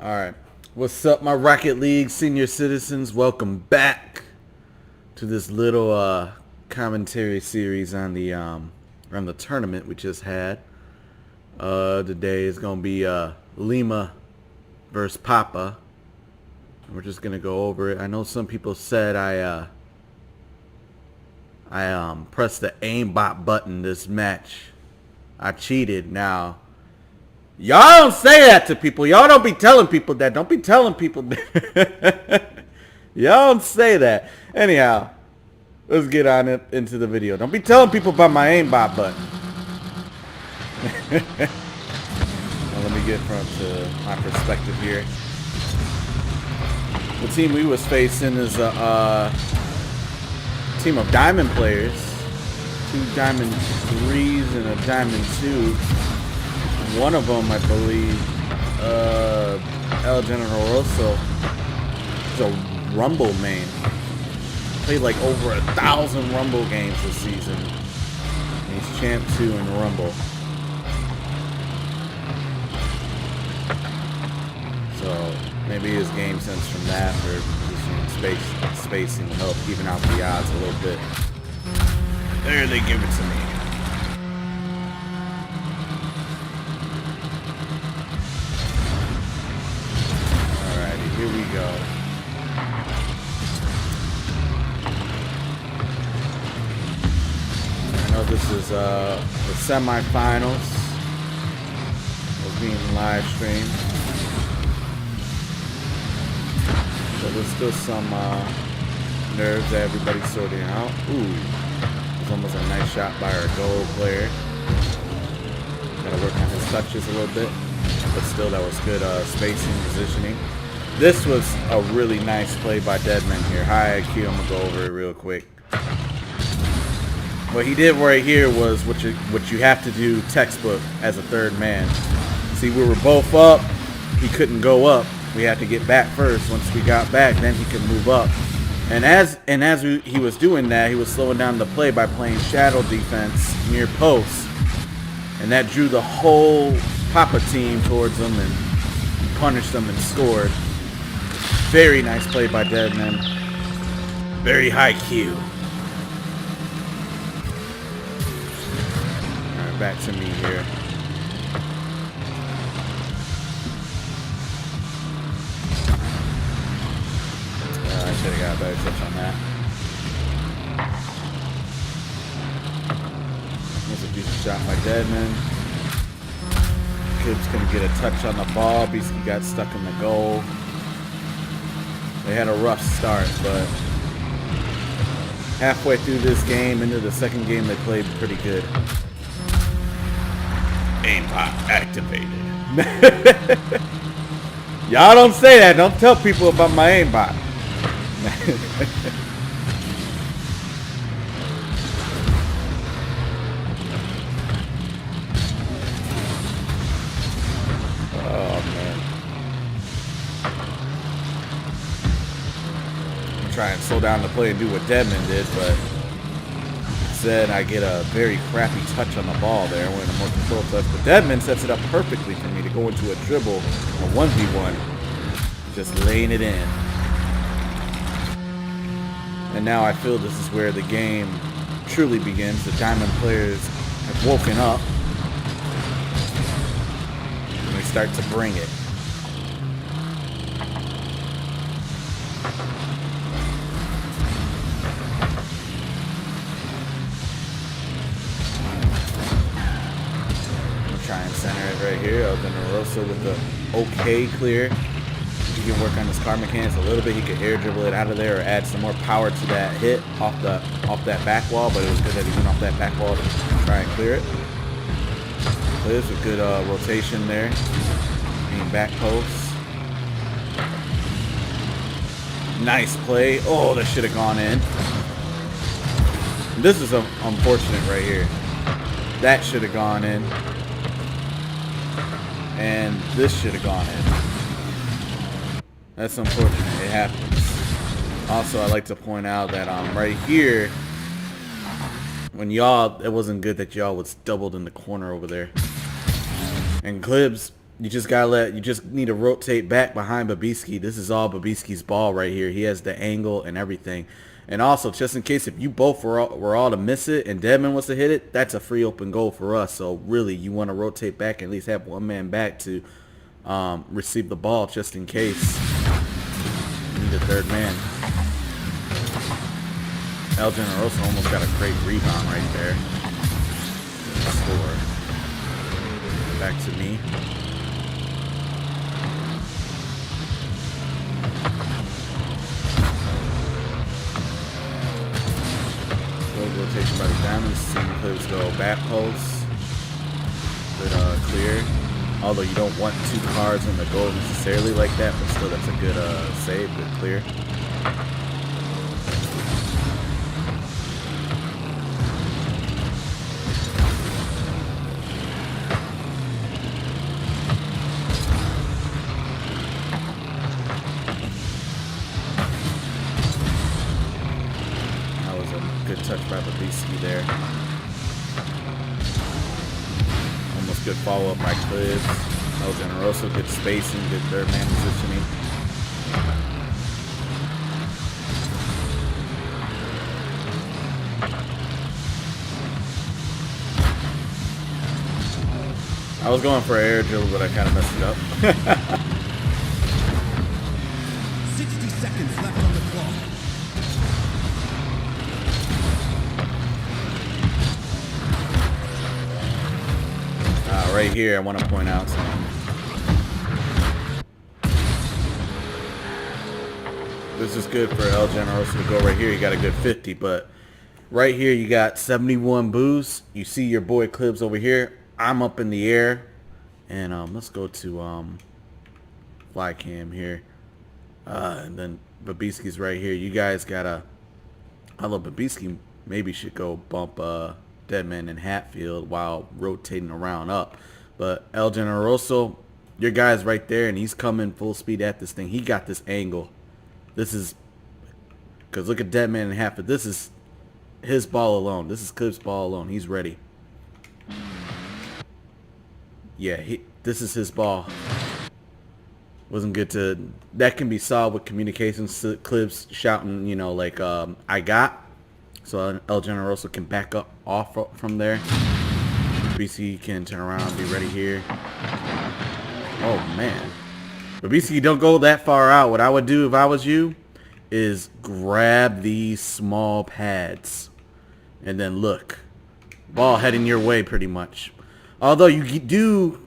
Alright. What's up, my Rocket League senior citizens? Welcome back to this little commentary series on the tournament we just had. Today is gonna be Lima versus Papa. We're just gonna go over it. I know some people said I pressed the aimbot button this match. I cheated. Now y'all don't say that to people. Y'all don't be telling people that. Don't be telling people that. Y'all don't say that. Anyhow, let's get on into the video. Don't be telling people about my aimbot button. Well, let me get from my perspective here. The team we was facing is a team of diamond players. 2 diamond 3s and a diamond 2. One of them, I believe, El Generoso, is a Rumble main. Played like over 1,000 Rumble games this season. And he's champ 2 in Rumble. So maybe his game sense from that, or just spacing will help even out the odds a little bit. There, they give it to me. Here we go. I know this is the semifinals of being live streamed. So there's still some nerves that everybody's sorting out. Ooh, it was almost a nice shot by our goal player. Gotta work on his touches a little bit, but still that was good spacing, positioning. This was a really nice play by Deadman here. High IQ, I'm going to go over it real quick. What he did right here was what you have to do textbook as a third man. See, we were both up. He couldn't go up. We had to get back first. Once we got back, then he could move up. And as he was doing that, he was slowing down the play by playing shadow defense near post. And that drew the whole Papa team towards him and punished them and scored. Very nice play by Deadman. Very high Q. Alright, back to me here. I should have got a better touch on that. That's a decent shot by Deadman. Kid's gonna get a touch on the ball. Beastie got stuck in the goal. They had a rough start, but halfway through this game, into the second game, they played pretty good. Aimbot activated. Y'all don't say that. Don't tell people about my aimbot. Try and slow down the play and do what Deadman did, but instead I get a very crappy touch on the ball there. I went a more controlled touch, but Deadman sets it up perfectly for me to go into a dribble, a 1v1, just laying it in. And now I feel this is where the game truly begins. The Diamond players have woken up and they start to bring it. Try and center it right here. El Generoso with the okay clear. He can work on his car mechanics a little bit. He could air dribble it out of there or add some more power to that hit off that back wall. But it was good that he went off that back wall to try and clear it. Clears with good rotation there. Being back post. Nice play. Oh, that should have gone in. This is unfortunate right here. That should have gone in. And this should have gone in. That's unfortunate. It happens. Also, I like to point out that right here, when y'all, it wasn't good that y'all was doubled in the corner over there. And Glibs You just gotta you just need to rotate back behind Babisky. This is all Babisky's ball right here. He has the angle and everything. And also, just in case if you both were all to miss it and Deadman was to hit it, that's a free open goal for us. So really, you want to rotate back and at least have one man back to receive the ball just in case. You need a third man. El Generoso almost got a great rebound right there. Score. Back to me. Rotation by the Diamonds. Seeing clips go back post. But clear. Although you don't want two cards in the goal necessarily like that, but still that's a good save, good clear. Good touch by Babisky there. Almost good follow-up by Clips. El Generoso, good spacing, good third man positioning. I was going for an air dribble, but I kind of messed it up. 60 seconds left on the clock. Right here, I want to point out something. This is good for El Generoso to go right here. You got a good 50, but right here you got 71 boost. You see your boy Clibs over here. I'm up in the air, and let's go to fly cam here, and then Babisky's right here. You guys gotta. I love Babisky. Maybe should go bump Deadman and Hatfield while rotating around up. But El Generoso, your guy's right there, and he's coming full speed at this thing. He got this angle. This is, because look at Deadman and Hatfield. This is his ball alone. This is Clip's ball alone. He's ready. Yeah, this is his ball. Wasn't good to, that can be solved with communications. Clips shouting, you know, like, I got. So El Generoso can back up off from there. BC can turn around, be ready here. Oh man, but BC, don't go that far out. What I would do if I was you is grab these small pads and then look, ball heading your way pretty much. Although you do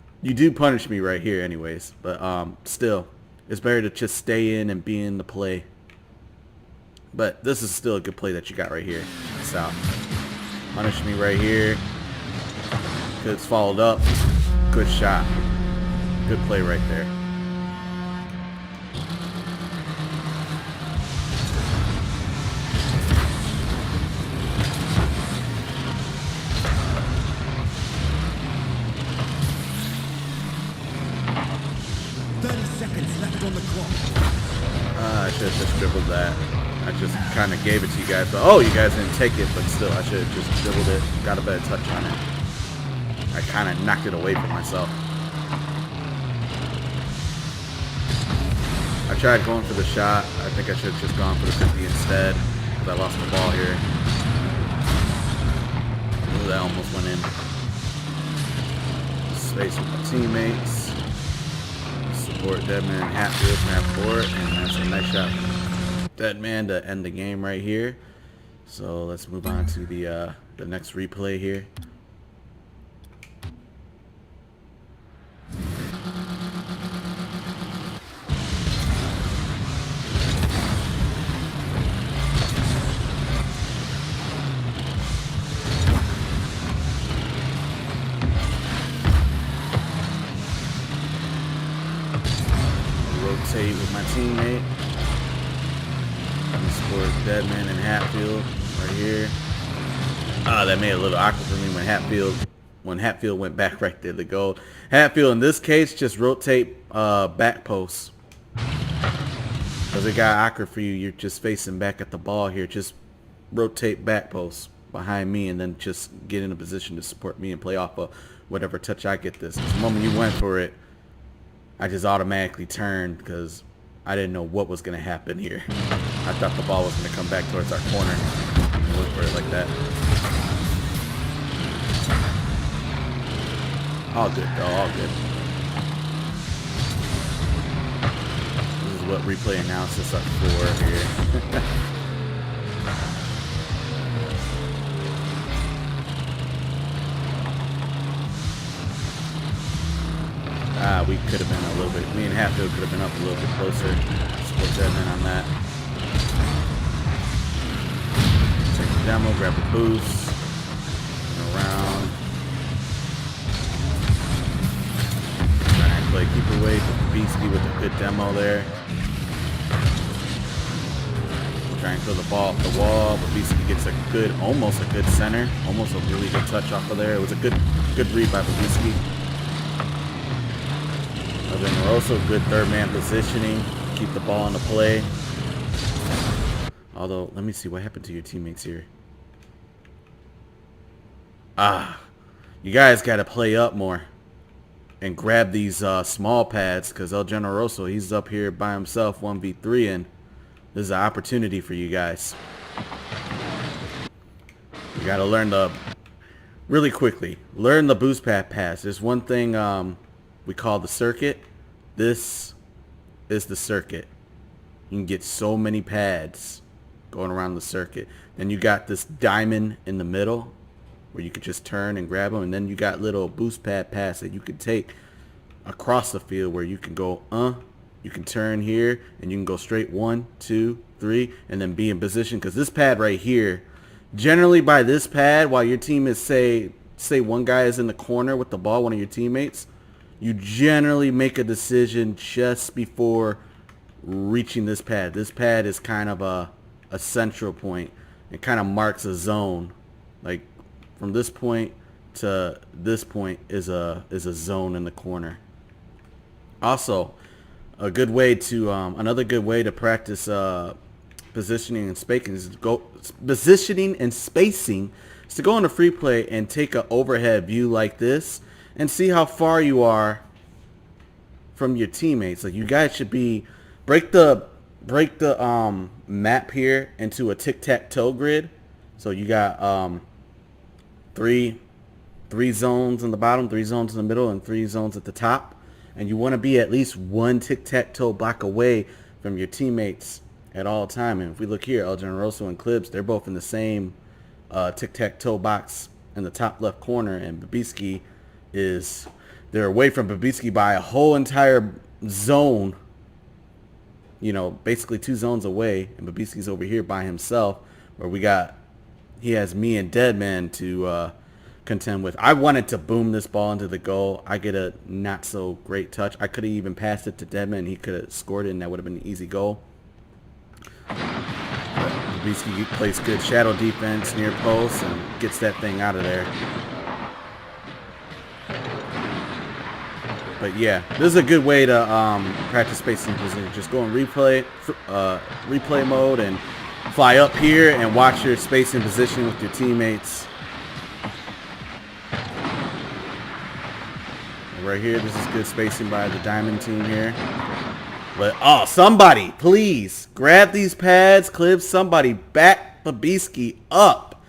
punish me right here anyways, but still it's better to just stay in and be in the play. But this is still a good play that you got right here. So punish me right here. It's followed up. Good shot. Good play right there. I should have just dribbled that. I just kind of gave it to you guys. But, oh, you guys didn't take it, but still, I should have just dribbled it. Got a better touch on it. I kind of knocked it away from myself. I tried going for the shot. I think I should have just gone for the 50 instead, because I lost the ball here. Ooh, that almost went in. Space with my teammates. Support Deadman and Hatfield from half court, and that's a nice shot from Deadman to end the game right here. So let's move on to the next replay here. Rotate with my teammate. Support Deadman and Hatfield right here. That made it a little awkward for me when Hatfield went back right there to goal. Hatfield in this case just rotate back post. Because it got awkward for you. You're just facing back at the ball here. Just rotate back post behind me and then just get in a position to support me and play off of whatever touch I get this. The moment you went for it, I just automatically turned because I didn't know what was going to happen here. I thought the ball was going to come back towards our corner. Look for it like that. All good, though. All good. This is what replay analysis are for here. We could have been a little bit, me and Hatfield could have been up a little bit closer. Split that in on that. Take the demo, grab the boost, turn around. Try and play keep away with the Beastie with a good demo there. Try and throw the ball off the wall, but Beastie gets a good, almost a good center, almost a really good touch off of there. It was a good read by Babisky. Then also good third man positioning, keep the ball in the play. Although, let me see what happened to your teammates here. You guys got to play up more and grab these small pads because El Generoso, he's up here by himself 1v3, and this is an opportunity for you guys. You got to learn really quickly, learn the boost pad pass. There's one thing we call the circuit. This is the circuit. You can get so many pads going around the circuit. Then you got this diamond in the middle where you could just turn and grab them. And then you got little boost pad pass that you can take across the field where you can go, you can turn here and you can go straight 1, 2, 3, and then be in position. Because this pad right here, generally by this pad, while your team is, say one guy is in the corner with the ball, one of your teammates, you generally make a decision just before reaching this pad. This pad is kind of a central point. It kind of marks a zone. Like from this point to this point is a zone in the corner. Also, a good way to another good way to practice positioning and spacing is to go into free play and take an overhead view like this and see how far you are from your teammates. Like you guys should break the map here into a tic-tac-toe grid. So you got three zones in the bottom, 3 zones in the middle, and 3 zones at the top. And you want to be at least 1 tic-tac-toe block away from your teammates at all time. And if we look here, El Generoso and Clibs, they're both in the same tic-tac-toe box in the top left corner, and Babisky they're away from Babisky by a whole entire zone, you know, basically 2 zones away, and Babisky's over here by himself where he has me and Deadman to contend with. I wanted to boom this ball into the goal. I get a not so great touch. I could have even passed it to Deadman and he could have scored it, and that would have been an easy goal. Babisky plays good shadow defense near post and gets that thing out of there. But yeah, this is a good way to practice spacing position. Just go in replay mode and fly up here and watch your spacing position with your teammates. And right here, this is good spacing by the Diamond team here. But somebody, please grab these pads, Clips. Somebody back Babisky up.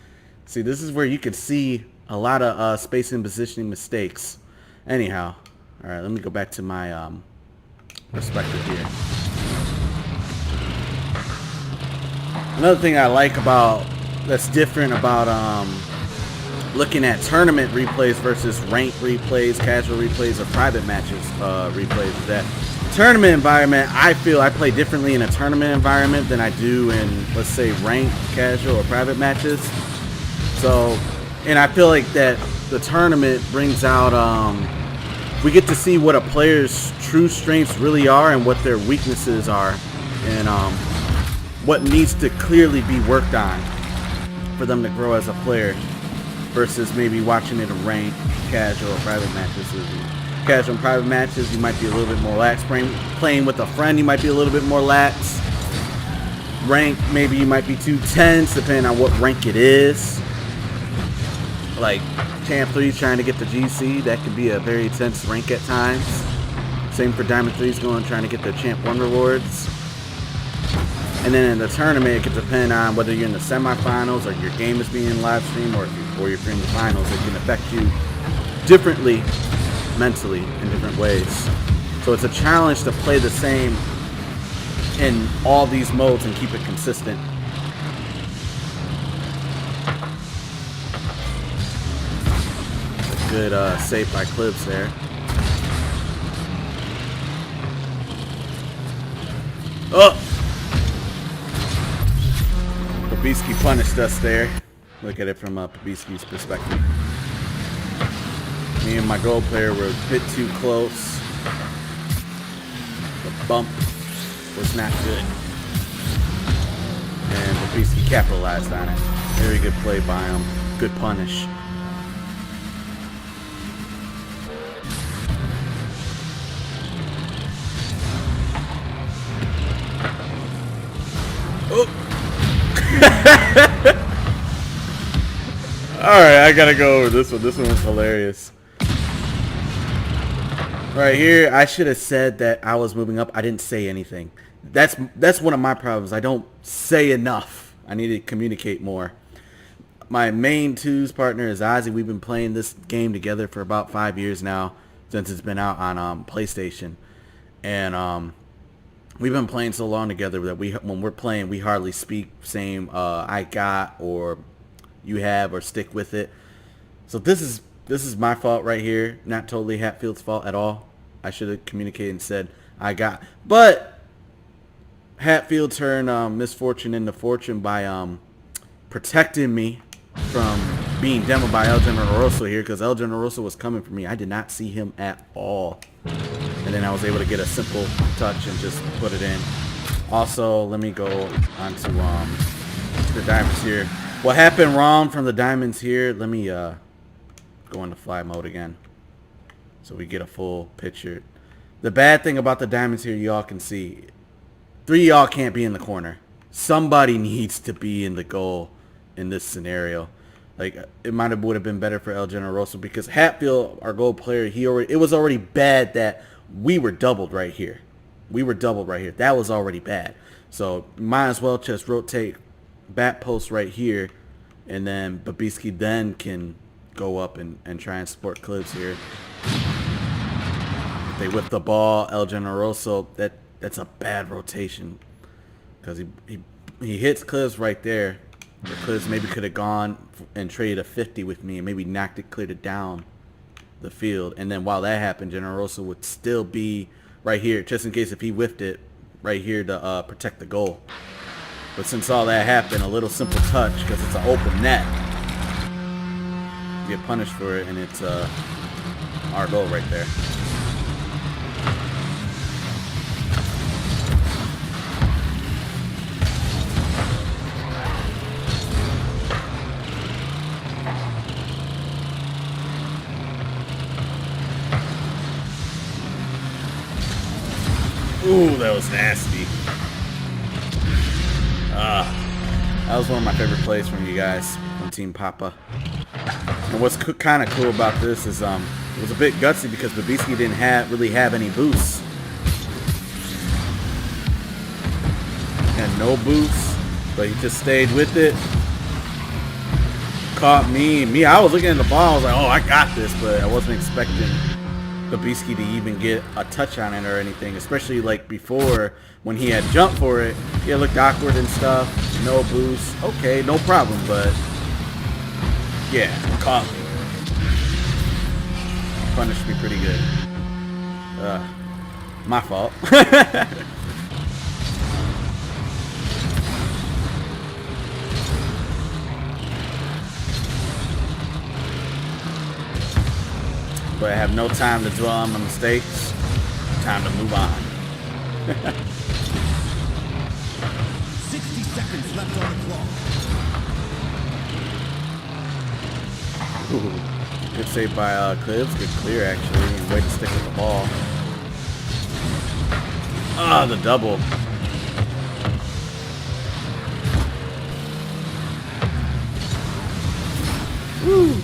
See, this is where you can see a lot of spacing positioning mistakes. Anyhow. All right, let me go back to my perspective here. Another thing I like that's different about looking at tournament replays versus ranked replays, casual replays, or private matches replays is that tournament environment, I feel I play differently in a tournament environment than I do in, let's say, ranked, casual, or private matches. So, and I feel like that the tournament brings out we get to see what a player's true strengths really are and what their weaknesses are, and what needs to clearly be worked on for them to grow as a player versus maybe watching it in ranked, casual, or private matches. Casual and private matches, you might be a little bit more lax. Playing with a friend, you might be a little bit more lax. Ranked, maybe you might be too tense depending on what rank it is. Like Champ 3 trying to get the GC, that could be a very tense rank at times. Same for Diamond 3's going, trying to get their Champ 1 rewards. And then in the tournament, it could depend on whether you're in the semifinals or your game is being live streamed, or you're in the finals. It can affect you differently mentally in different ways. So it's a challenge to play the same in all these modes and keep it consistent. A good save by Clips there. Oh! Babisky punished us there. Look at it from Babisky's perspective. Me and my goal player were a bit too close. The bump was not good. And Babisky capitalized on it. Very good play by him. Good punish. Oh. Alright, I gotta go over this one. This one was hilarious. Right here, I should have said that I was moving up. I didn't say anything. That's one of my problems. I don't say enough. I need to communicate more. My main twos partner is Ozzy. We've been playing this game together for about 5 years now, since it's been out on PlayStation. And we've been playing so long together that when we're playing, we hardly speak. Same I got, or you have, or stick with it. So this is my fault right here. Not totally Hatfield's fault at all. I should have communicated and said I got. But Hatfield turned misfortune into fortune by protecting me from being demoed by El Generoso here, because El Generoso was coming for me. I did not see him at all. And then I was able to get a simple touch and just put it in. Also, let me go on to the diamonds here. What happened wrong from the diamonds here? Let me go into fly mode again, so we get a full picture. The bad thing about the diamonds here, y'all can see, 3 of y'all can't be in the corner. Somebody needs to be in the goal in this scenario. Like, it would have been better for El Generoso, because Hatfield, our goal player, it was already bad that we were doubled right here. That was already bad. So might as well just rotate bat post right here, and then Babisky then can go up and try and support Clips here. If they whip the ball, El Generoso, that's a bad rotation, because he hits Clips right there. Clips maybe could have gone and traded a 50 with me and maybe cleared it down the field. And then while that happened, Generoso would still be right here, just in case if he whiffed it, right here to protect the goal. But since all that happened, a little simple touch, because it's an open net, you get punished for it, and it's our goal right there. Ooh, that was nasty. That was one of my favorite plays from you guys on Team Papa. And what's kind of cool about this is it was a bit gutsy, because Babisky didn't really have any boosts. Had no boosts, but he just stayed with it. Caught me. I was looking at the ball. I was like, oh, I got this, but I wasn't expecting Babisky to even get a touch on it or anything, especially like before when he had jumped for it. It looked awkward and stuff. No boost. Okay, no problem, but yeah, caught me. Punished me pretty good. My fault. But I have no time to dwell on my mistakes. Time to move on. 60 seconds left on the clock. Ooh, good save by Clips. Good clear, actually. And way to stick with the ball. Ah, the double. Woo!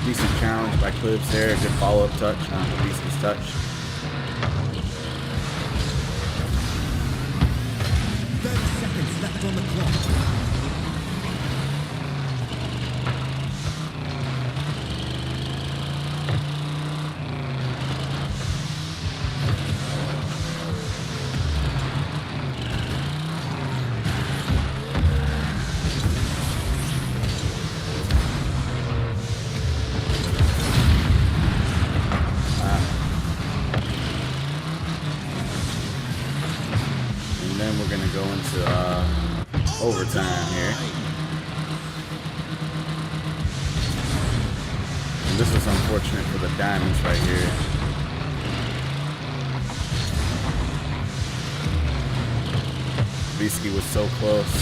Decent challenge by Clips there. Good follow-up touch on Babisky's touch. 30 seconds left on the clock. We're gonna go into overtime here. And this was unfortunate for the Diamonds right here. Bisky was so close.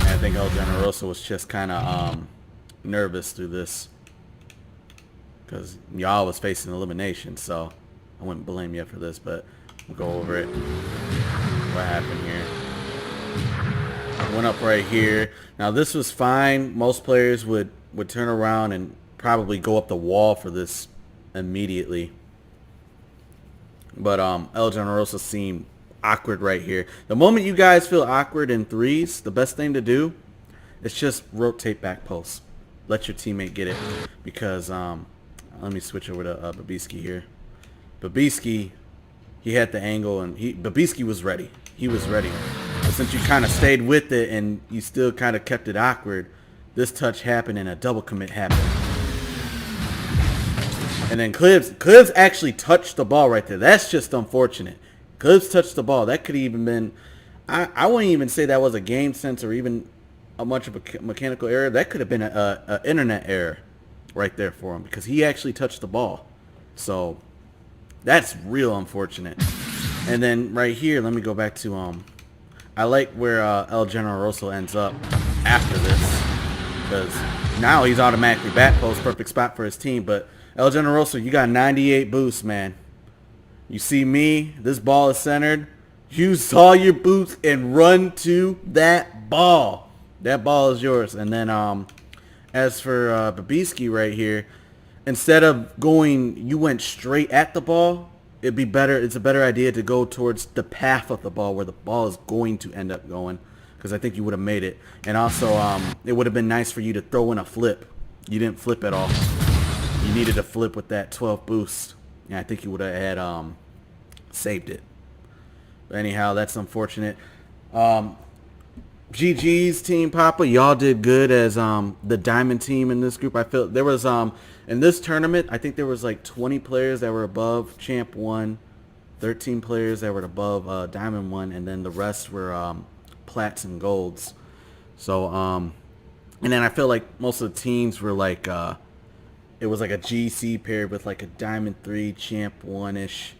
And I think El Generoso was just kind of nervous through this because y'all was facing elimination, so I wouldn't blame you for this, but we'll go over it. What happened here? Went up right here. Now this was fine. Most players would turn around and probably go up the wall for this immediately. But El Generoso seemed awkward right here. The moment you guys feel awkward in threes, the best thing to do is just rotate back post. Let your teammate get it. Because let me switch over to Babisky here. Babisky, he had the angle, and Babisky was ready. He was ready. But since you kind of stayed with it and you still kind of kept it awkward, this touch happened and a double commit happened. And then Clibs actually touched the ball right there. That's just unfortunate. Clibs touched the ball. That could have even been, I wouldn't even say that was a game sense or even a much of a mechanical error. That could have been an internet error right there for him because he actually touched the ball. So that's real unfortunate. And then right here, let me go back to I like where El Generoso ends up after this because now he's automatically back post, perfect spot for his team. But El Generoso, you got 98 boosts, man. You see me, this ball is centered. Use all your boosts and run to that ball. That ball is yours. And then as for Babisky right here, instead of going, you went straight at the ball. It'd be better. It's a better idea to go towards the path of the ball where the ball is going to end up going, because I think you would have made it. And also, it would have been nice for you to throw in a flip. You didn't flip at all. You needed a flip with that 12 boost. And I think you would have had saved it. But anyhow, that's unfortunate. GG's Team Papa, y'all did good as the Diamond team in this group. I feel there was in this tournament, I think there was like 20 players that were above Champ 1, 13 players that were above Diamond 1, and then the rest were Plats and Golds. So and then I feel like most of the teams were like it was like a GC paired with like a Diamond 3, Champ 1-ish,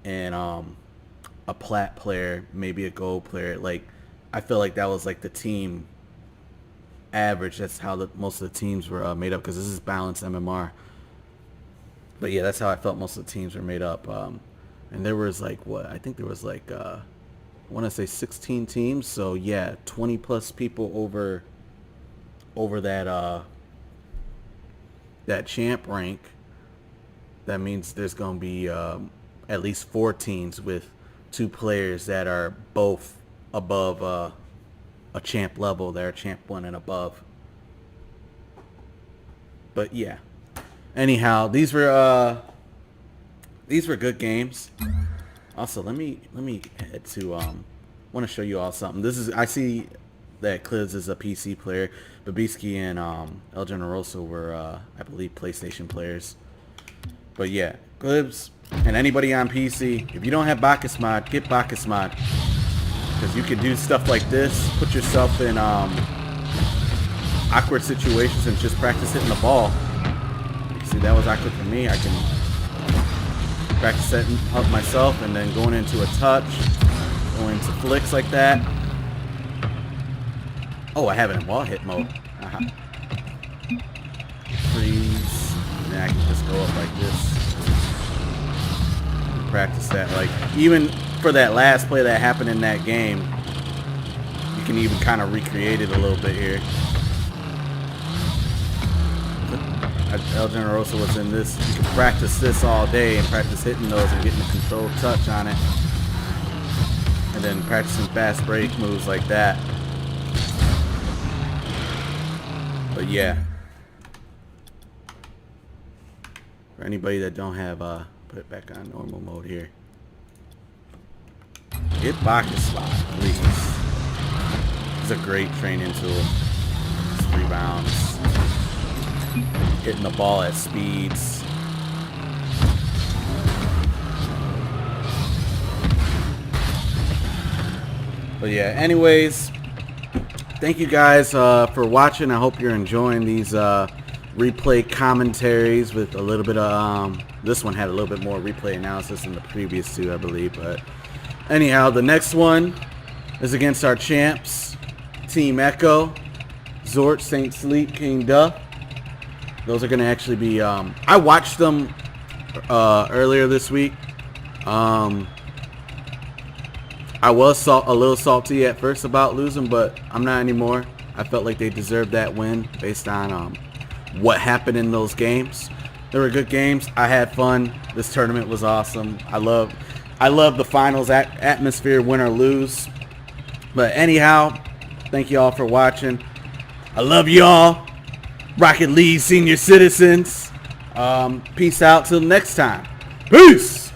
and a Plat player, maybe a Gold player. Like I feel like that was like the team average. That's how most of the teams were made up, because this is balanced MMR. But yeah, that's how I felt most of the teams were made up. And there was like, what? I think there was like, I want to say 16 teams. So yeah, 20 plus people over that that champ rank. That means there's going to be at least 4 teams with 2 players that are both above a champ level. They're champ 1 and above. But yeah, anyhow, these were good games. Also, let me head to want to show you all something. This is, I see that Cliz is a PC player. Babisky and El Generoso were I believe PlayStation players. But yeah, Clibs and anybody on PC, if you don't have Bacchus mod, get Bacchus mod. Because you can do stuff like this, put yourself in awkward situations and just practice hitting the ball. You see, that was awkward for me. I can practice setting up myself and then going into a touch, going into flicks like that. Oh, I have it in wall hit mode. Freeze. And then I can just go up like this. Practice that. Like, even for that last play that happened in that game, you can even kind of recreate it a little bit here. El Generoso was in this. You can practice this all day and practice hitting those and getting a controlled touch on it. and then practicing fast break moves like that. But yeah, for anybody that don't have, put it back on normal mode here. Get pocket slot, please. It's a great training tool. It's rebounds, hitting the ball at speeds. But yeah, anyways, thank you guys for watching. I hope you're enjoying these replay commentaries with a little bit of this one had a little bit more replay analysis than the previous two, I believe. But anyhow, the next one is against our champs, Team Echo, Zort, Saint Sleep, King Duff. Those are going to actually be I watched them earlier this week. I was a little salty at first about losing, but I'm not anymore. I felt like they deserved that win based on what happened in those games. They were good games. I had fun. This tournament was awesome. I love the finals atmosphere, win or lose. But anyhow, thank you all for watching. I love y'all. Rocket League Senior Citizens. Peace out till next time. Peace.